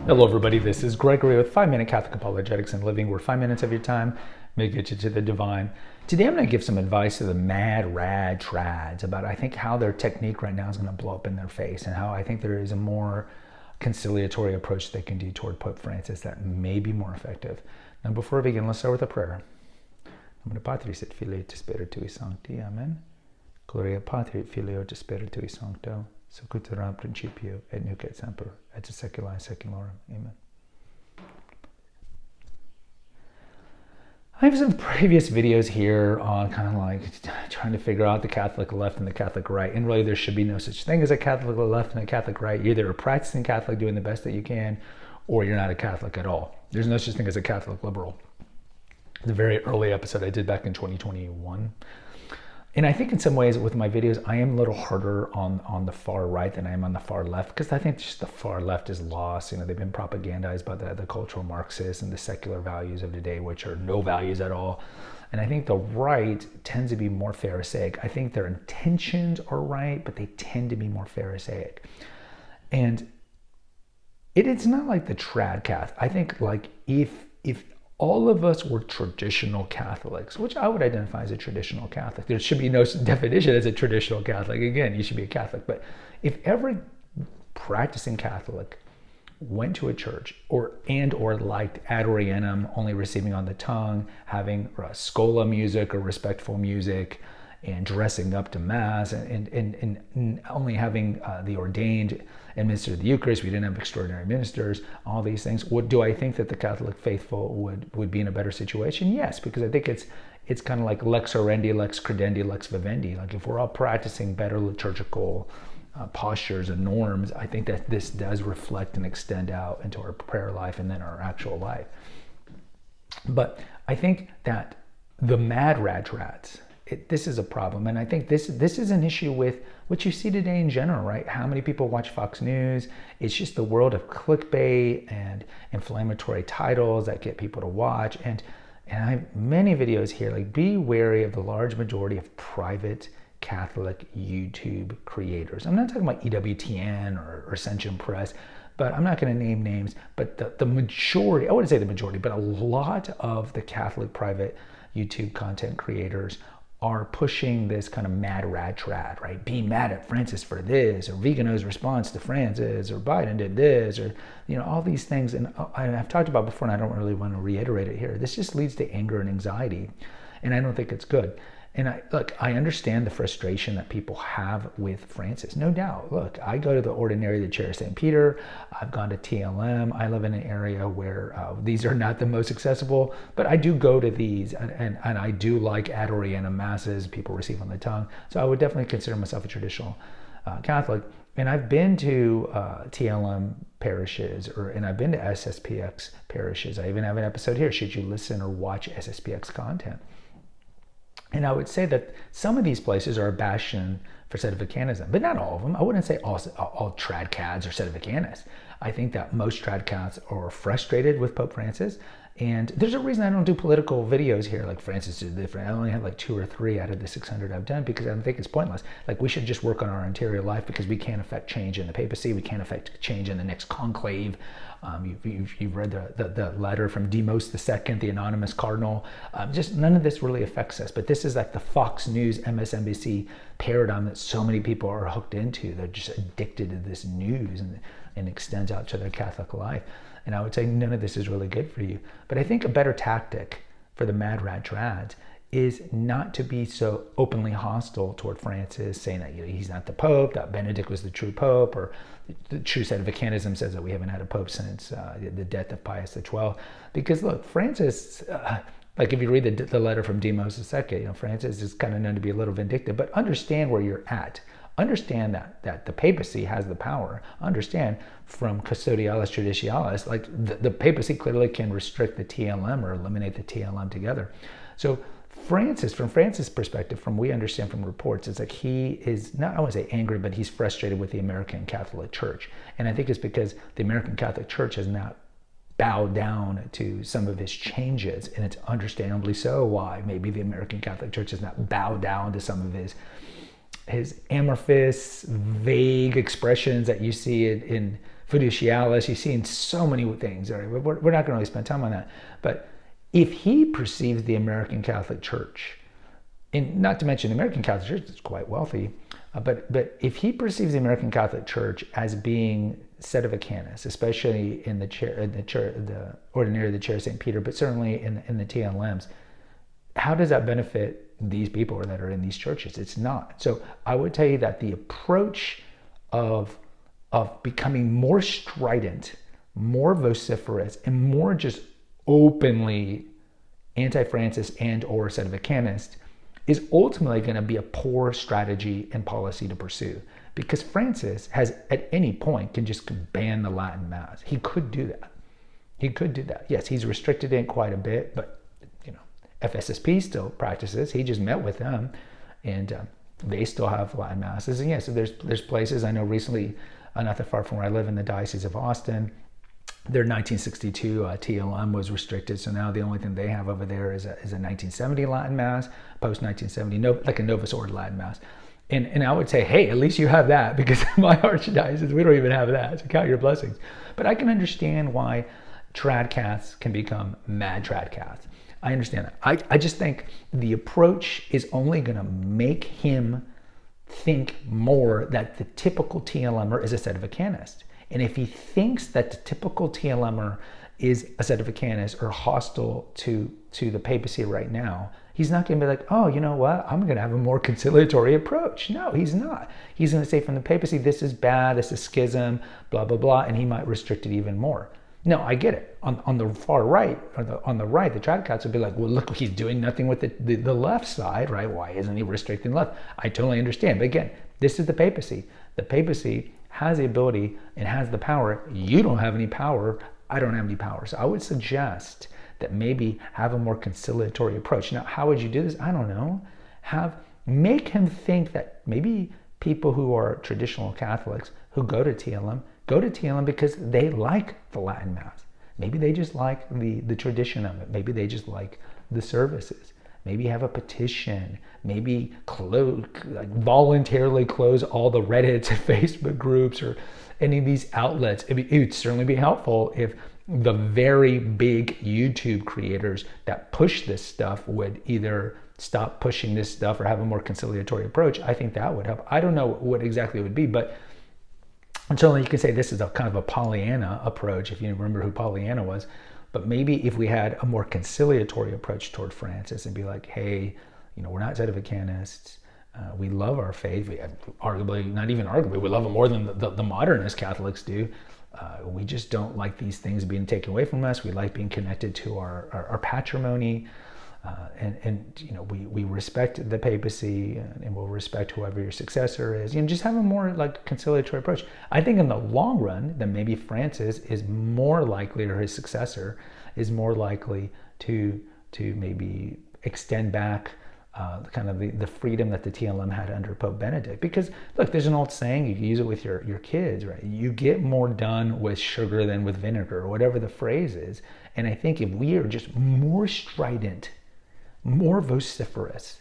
Hello everybody, this is Gregory with 5-Minute Catholic Apologetics and Living, where 5 minutes of your time may get you to the divine. Today I'm going to give some advice to the mad rad trads about I think how their technique right now is going to blow up in their face, and how I think there is a more conciliatory approach they can do toward Pope Francis that may be more effective. Now before we begin, let's start with a prayer. Nomine Patris et Filii et Spiritui Sancti. Amen. Gloria Patri et Filio et Spiritui Sancto. Secutor principio et nunc et semper et secula seculorum. Amen. I have some previous videos here on kind of like trying to figure out the Catholic left and the Catholic right, and really there should be no such thing as a Catholic left and a Catholic right. You're either a practicing Catholic doing the best that you can, or you're not a Catholic at all. There's no such thing as a Catholic liberal. The very early episode I did back in 2021. And I think in some ways with my videos, I am a little harder on the far right than I am on the far left, because I think just the far left is lost. You know, they've been propagandized by the cultural Marxists and the secular values of today, which are no values at all. And I think the right tends to be more Pharisaic. I think their intentions are right, but they tend to be more Pharisaic. And it's not like the trad cath. I think like if all of us were traditional Catholics, which I would identify as a traditional Catholic. There should be no definition as a traditional Catholic. Again, you should be a Catholic. But if every practicing Catholic went to a church or liked Ad Orientem, only receiving on the tongue, having scola music or respectful music, and dressing up to Mass, and only having the ordained administer the Eucharist, we didn't have extraordinary ministers, all these things. Do I think that the Catholic faithful would be in a better situation? Yes, because I think it's kind of like lex oriendi, lex credendi, lex vivendi. Like if we're all practicing better liturgical postures and norms, I think that this does reflect and extend out into our prayer life and then our actual life. But I think that the mad rats, this is a problem, and I think this is an issue with what you see today in general, right? How many people watch Fox News? It's just the world of clickbait and inflammatory titles that get people to watch. And I have many videos here, like be wary of the large majority of private Catholic YouTube creators. I'm not talking about EWTN or Ascension Press, but I'm not going to name names, but the majority, I wouldn't say the majority, but a lot of the Catholic private YouTube content creators are pushing this kind of mad rat trad, right? Be mad at Francis for this, or Vigano's response to Francis, or Biden did this, or all these things. And I've talked about before, and I don't really want to reiterate it here. This just leads to anger and anxiety, and I don't think it's good. And I understand the frustration that people have with Francis, no doubt. Look, I go to the Ordinary, the Chair of St. Peter. I've gone to TLM. I live in an area where these are not the most accessible, but I do go to these, and I do like Ad Orientem masses, people receive on the tongue. So I would definitely consider myself a traditional Catholic. And I've been to TLM parishes, and I've been to SSPX parishes. I even have an episode here, should you listen or watch SSPX content. And I would say that some of these places are a bastion for sedevacanism, but not all of them. I wouldn't say all trad cads are sedevacanists. I think that most trad cads are frustrated with Pope Francis. And there's a reason I don't do political videos here like Francis is different. I only have like 2 or 3 out of the 600 I've done, because I don't think it's pointless. Like we should just work on our interior life, because we can't affect change in the papacy. We can't affect change in the next conclave. You've read the letter from Demos II, the anonymous cardinal. Just none of this really affects us. But this is like the Fox News, MSNBC paradigm that so many people are hooked into. They're just addicted to this news, and extends out to their Catholic life. And I would say none of this is really good for you. But I think a better tactic for the mad rat trads is not to be so openly hostile toward Francis, saying that he's not the Pope, that Benedict was the true Pope, or the true sedevacanism says that we haven't had a Pope since the death of Pius XII. Because look, Francis, like if you read the letter from Demos II, Francis is kind of known to be a little vindictive, but understand where you're at. Understand that the papacy has the power. Understand from custodialis judicialis, like the papacy clearly can restrict the TLM or eliminate the TLM together. So Francis, from Francis' perspective, from we understand from reports, it's like he is not, I want to say angry, but he's frustrated with the American Catholic Church. And I think it's because the American Catholic Church has not bowed down to some of his changes, and it's understandably so why maybe the American Catholic Church has not bowed down to some of his amorphous, vague expressions that you see in fiducialis. You see in so many things. Right? We're not going to really spend time on that. But if he perceives the American Catholic Church, and not to mention the American Catholic Church is quite wealthy, but if he perceives the American Catholic Church as being sedevacanist, especially in the ordinary of the Chair of St. Peter, but certainly in the TLMs, how does that benefit these people that are in these churches? It's not. So I would tell you that the approach of becoming more strident, more vociferous, and more just openly anti-Francis and or sedevacanist is ultimately going to be a poor strategy and policy to pursue, because Francis has at any point can just ban the Latin Mass. He could do that. He could do that. Yes, he's restricted it quite a bit, but FSSP still practices. He just met with them, and they still have Latin Masses. And so there's places I know recently, not that far from where I live in the Diocese of Austin, their 1962 TLM was restricted, so now the only thing they have over there is a 1970 Latin Mass, post 1970, like a Novus Ordo Latin Mass. And I would say, hey, at least you have that, because my archdiocese, we don't even have that, so count your blessings. But I can understand why trad caths can become mad trad caths. I understand that. I just think the approach is only going to make him think more that the typical TLMer is a sedevacanist. And if he thinks that the typical TLMer is a sedevacanist or hostile to the papacy right now, he's not going to be like, oh, you know what? I'm going to have a more conciliatory approach. No, he's not. He's going to say from the papacy, this is bad, this is schism, blah, blah, blah, and he might restrict it even more. No, I get it. On the far right, or on the right, the trad cats would be like, well, look, he's doing nothing with the left side, right? Why isn't he restricting the left? I totally understand. But again, this is the papacy. The papacy has the ability and has the power. You don't have any power. I don't have any power. So I would suggest that maybe have a more conciliatory approach. Now, how would you do this? I don't know. Make him think that maybe people who are traditional Catholics who go to TLM because they like the Latin Mass. Maybe they just like the tradition of it. Maybe they just like the services. Maybe have a petition. Maybe voluntarily close all the Reddits and Facebook groups or any of these outlets. It would certainly be helpful if the very big YouTube creators that push this stuff would either stop pushing this stuff or have a more conciliatory approach. I think that would help. I don't know what exactly it would be, but certainly you can say this is a kind of a Pollyanna approach, if you remember who Pollyanna was. But maybe if we had a more conciliatory approach toward Francis and be like, hey, we're not sedevacanists. We love our faith. Not even arguably, we love it more than the modernist Catholics do. We just don't like these things being taken away from us. We like being connected to our patrimony. We respect the papacy, and we'll respect whoever your successor is. Just have a more conciliatory approach. I think in the long run, then maybe Francis is more likely, or his successor is more likely to maybe extend back kind of the freedom that the TLM had under Pope Benedict. Because look, there's an old saying, you can use it with your kids, right? You get more done with sugar than with vinegar, or whatever the phrase is. And I think if we are just more strident, more vociferous,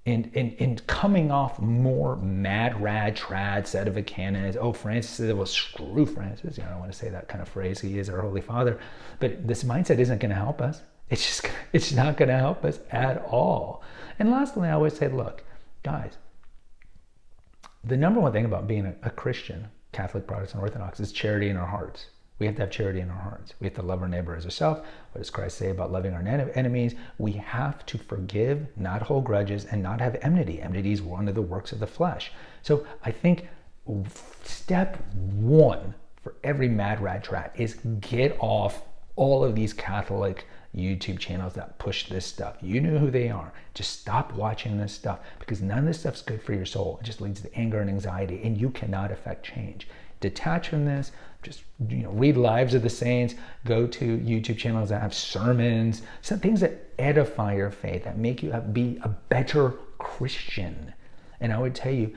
and coming off more mad, rad, trad, sedevacanist. Oh, Francis said, well, screw Francis. I don't want to say that kind of phrase. He is our Holy Father. But this mindset isn't going to help us. It's not going to help us at all. And lastly, I always say, look, guys, the number one thing about being a Christian, Catholic, Protestant, Orthodox, is charity in our hearts. We have to have charity in our hearts. We have to love our neighbor as ourselves. What does Christ say about loving our enemies? We have to forgive, not hold grudges, and not have enmity. Enmity is one of the works of the flesh. So I think step one for every mad rat trad is get off all of these Catholic YouTube channels that push this stuff. You know who they are. Just stop watching this stuff, because none of this stuff's good for your soul. It just leads to anger and anxiety, and you cannot affect change. Detach from this. Just read Lives of the Saints. Go to YouTube channels that have sermons, some things that edify your faith, that make you be a better Christian. And I would tell you,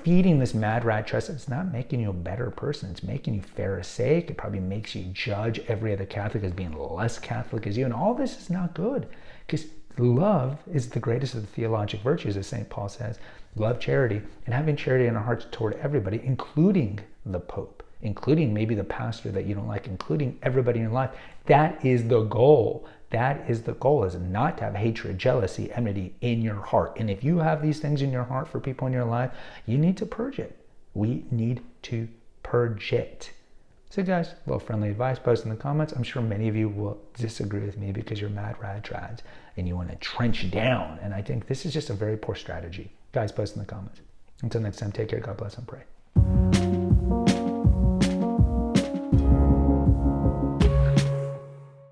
feeding this mad rat trust, it's not making you a better person. It's making you Pharisaic. It probably makes you judge every other Catholic as being less Catholic as you. And all this is not good, because love is the greatest of the theologic virtues, as St. Paul says. Love, charity, and having charity in our hearts toward everybody, including the Pope, including maybe the pastor that you don't like, including everybody in your life. That is the goal. That is the goal, is not to have hatred, jealousy, enmity in your heart. And if you have these things in your heart for people in your life, you need to purge it. We need to purge it. So guys, a little friendly advice, post in the comments. I'm sure many of you will disagree with me because you're mad rad trads and you want to trench down. And I think this is just a very poor strategy. Guys, post in the comments. Until next time, take care, God bless, and pray.